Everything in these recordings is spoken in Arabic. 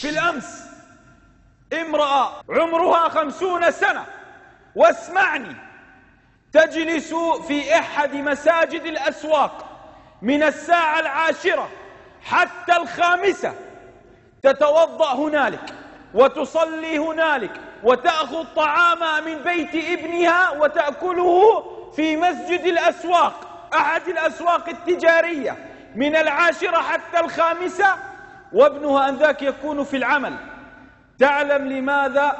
في الأمس امرأة عمرها 50 سنة، واسمعني، تجلس في أحد مساجد الأسواق من الساعة 10 حتى 5، تتوضأ هنالك وتصلي هنالك وتأخذ طعامها من بيت ابنها وتأكله في مسجد الأسواق، أحد الأسواق التجارية، من 10 حتى 5، وابنها أنذاك يكون في العمل. تعلم لماذا؟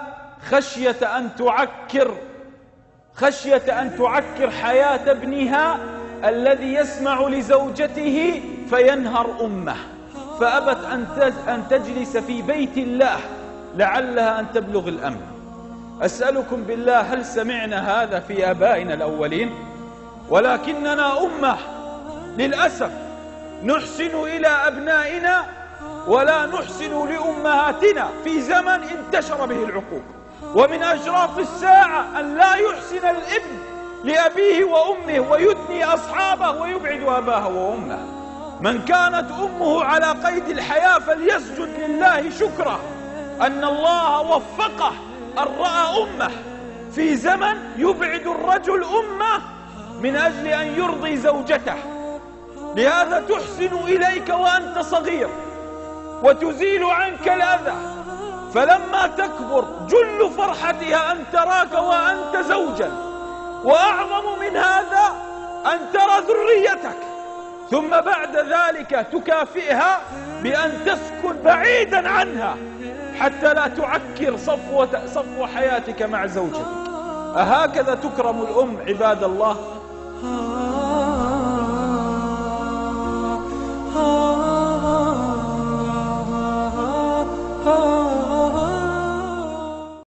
خشية أن تعكر حياة ابنها الذي يسمع لزوجته فينهر أمه، فأبت أن تجلس في بيت الله لعلها أن تبلغ الأمن. أسألكم بالله، هل سمعنا هذا في آبائنا الأولين؟ ولكننا أمة للأسف نحسن إلى أبنائنا ولا نحسن لأمهاتنا في زمن انتشر به العقوق. ومن أشراط الساعة أن لا يحسن الابن لأبيه وأمه ويدني أصحابه ويبعد أباه وأمه. من كانت أمه على قيد الحياة فليسجد لله شكرا أن الله وفقه أن رأى أمه في زمن يبعد الرجل أمه من أجل أن يرضي زوجته. لهذا تحسن إليك وأنت صغير وتزيل عنك الأذى، فلما تكبر جل فرحتها أن تراك وأنت زوجا، وأعظم من هذا أن ترى ذريتك، ثم بعد ذلك تكافئها بأن تسكن بعيدا عنها حتى لا تعكر صفو حياتك مع زوجتك. أهكذا تكرم الأم عباد الله؟